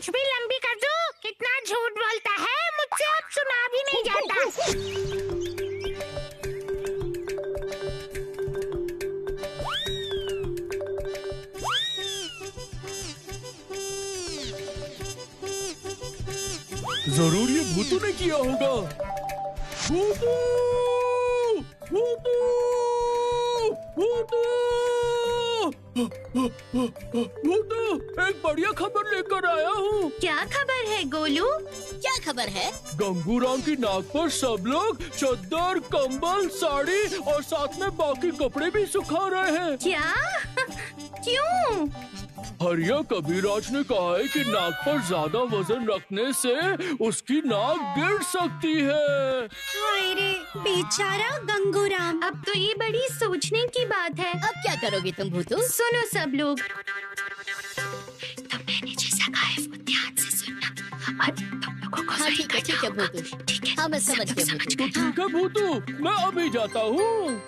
पूंछ भी लंबी कर दूं? कितना झूठ बोलता है, मुझसे अब सुना भी नहीं जाता। जरूर ये भूतू ने किया होगा। भूतू! भूतू! भूतू! भूतू! एक बढ़िया खबर लेकर आया हूँ। क्या खबर है गोलू? क्या खबर है? गंगूराम की नाक पर सब लोग चद्दर, कंबल, साड़ी और साथ में बाकी कपड़े भी सुखा रहे हैं। क्या? क्यों? हरिया कबीराज ने कहा है कि नाक पर ज्यादा वजन रखने से उसकी नाक गिर सकती है। हाय रे, बेचारा गंगूराम। अब तो ये बड़ी सोचने की बात है। अब क्या करोगी तुम भूतू? सुनो सब लोग, तो मैंने जैसा कहा है वो ध्यान से सुनना और तुम लोगों को हाँ ठीक है भूतू। ठीक है? हाँ मैं समझ गया भूतू। तो ठीक है भूतू, मैं अभी जाता हूँ।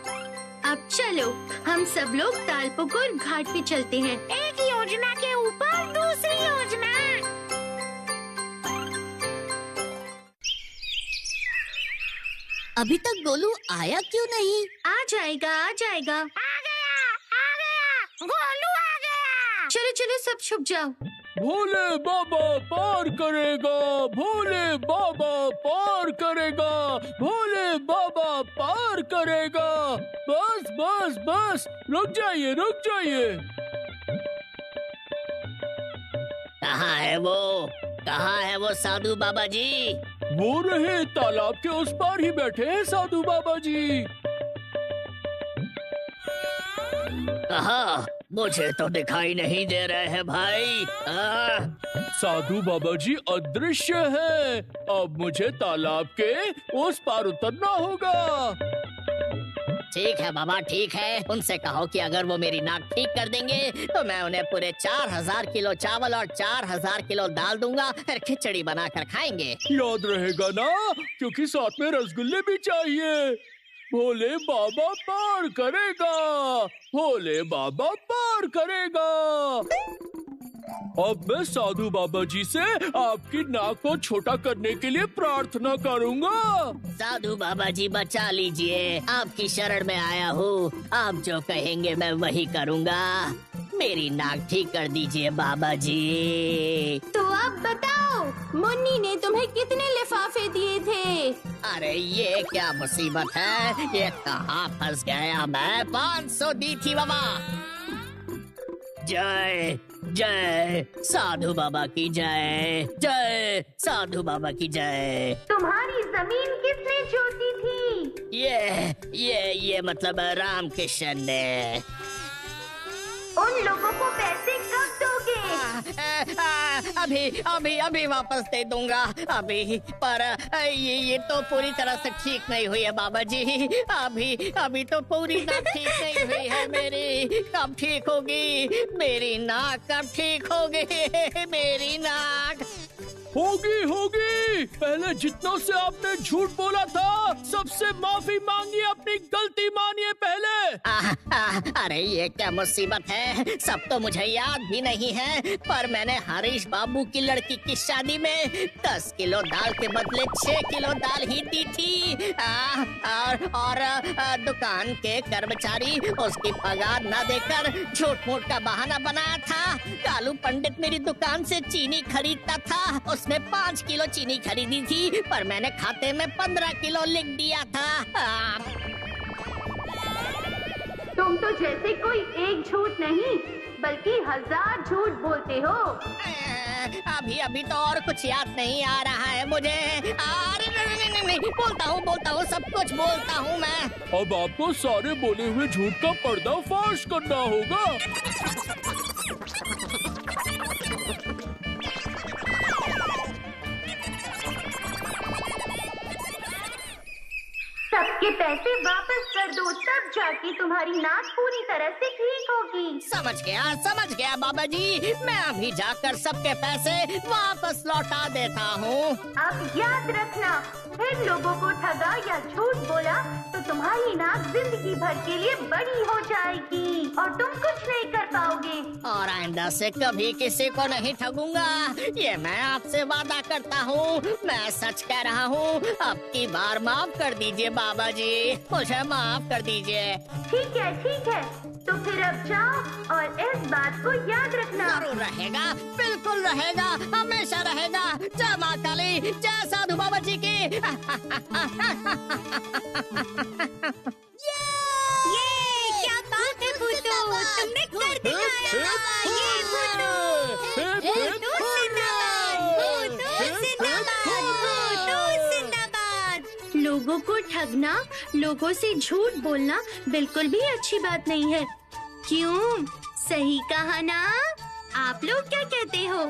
अब चलो, हम सब लोग तालपुकुर घाट पे चलते हैं। एक योजना के ऊपर दूसरी योजना। अभी तक गोलू आया क्यों नहीं? आ जाएगा, आ जाएगा। आ गया, गोलू आ गया। चलो चलो सब छुप जाओ। भोले बाबा पार करेगा, भोले बाबा पार करेगा, भोले बाबा पार करेगा। बस बस बस, रुक जाइए, रुक जाइए। कहाँ है वो? कहाँ है वो साधु बाबा जी? वो रहे, तालाब के उस पार ही बैठे हैं साधु बाबा जी। कहाँ? मुझे तो दिखाई नहीं दे रहे हैं भाई। साधु बाबा जी अदृश्य है। अब मुझे तालाब के उस पार उतरना होगा। ठीक है बाबा, ठीक है। उनसे कहो कि अगर वो मेरी नाक ठीक कर देंगे तो मैं उन्हें पूरे 4000 किलो चावल और 4000 किलो दाल दूंगा, फिर खिचड़ी बनाकर खाएंगे। याद रहेगा ना, क्योंकि साथ में रसगुल्ले भी चाहिए। भोले बाबा पार करेगा, भोले बाबा पार करेगा। अब मैं साधु बाबा जी से आपकी नाक को छोटा करने के लिए प्रार्थना करूंगा। साधु बाबा जी बचा लीजिए, आपकी शरण में आया हूँ। आप जो कहेंगे मैं वही करूँगा। मेरी नाक ठीक कर दीजिए बाबा जी। तो अब बताओ, मुन्नी ने तुम्हें कितने लिफाफे दिए थे? अरे ये क्या मुसीबत है, ये कहाँ फंस गया मैं। 500 दी थी बाबा। जय जय साधु बाबा की जय, जय साधु बाबा की जय। तुम्हारी जमीन किसने जोती थी? ये मतलब रामकृष्ण ने। उन लोगों को पैसे कब दोगे? अभी वापस दे दूंगा अभी। पर ये तो पूरी तरह से ठीक नहीं हुई है बाबा जी। अभी तो पूरी नाक ठीक नहीं हुई है मेरी। कब ठीक होगी मेरी नाक? कब ठीक होगी मेरी नाक? होगी होगी। पहले जितनों से आपने झूठ बोला था सबसे माफी मांगिए, अपनी गलती मानिए पहले। अरे ये क्या मुसीबत है, सब तो मुझे याद भी नहीं है। पर मैंने हरीश बाबू की लड़की की शादी में 10 किलो दाल के बदले 6 किलो दाल ही दी थी। और दुकान के कर्मचारी उसकी पगार न देकर झूठ मूठ का बहाना बनाया था। कालू पंडित मेरी दुकान से चीनी खरीदता था, उसने 5 किलो चीनी खरीदी थी, पर मैंने खाते में 15 किलो लिख दिया था। तुम तो जैसे कोई एक झूठ नहीं बल्कि 1000 झूठ बोलते हो। अभी तो और कुछ याद नहीं आ रहा है मुझे। अरे नहीं, बोलता हूँ सब कुछ बोलता हूँ मैं। अब आपको सारे बोले हुए झूठ का पर्दाफाश करना होगा। सबके पैसे वापस कर दो, तब जाके तुम्हारी नाक पूरी तरह से ठीक होगी। जाएगी। समझ गया बाबा जी। मैं अभी जाकर सबके पैसे वापस लौटा देता हूँ। अब याद रखना, फिर लोगों को ठगा या झूठ बोला तो तुम्हारी नाक जिंदगी भर के लिए बड़ी हो जाएगी और तुम कुछ नहीं कर पाओगे। और आइंदा से कभी किसी को नहीं ठगूंगा, ये मैं आपसे वादा करता हूँ। मैं सच कह रहा हूँ। अब की बार माफ कर दीजिए बाबा जी, मुझे माफ कर दीजिए। ठीक है तो फिर अब जाओ और इस बात को याद रखना। जरूर रहेगा, बिल्कुल रहेगा, हमेशा रहेगा। जय माँ काली, जय साधु बाबा जी की। ये क्या बात है भूतो, तुमने कर दिखाया। ये भूतो, भूतो जिंदाबाद। लोगों को ठगना, लोगों से झूठ बोलना बिल्कुल भी अच्छी बात नहीं है। क्यों? सही कहा ना? आप लोग क्या कहते हो?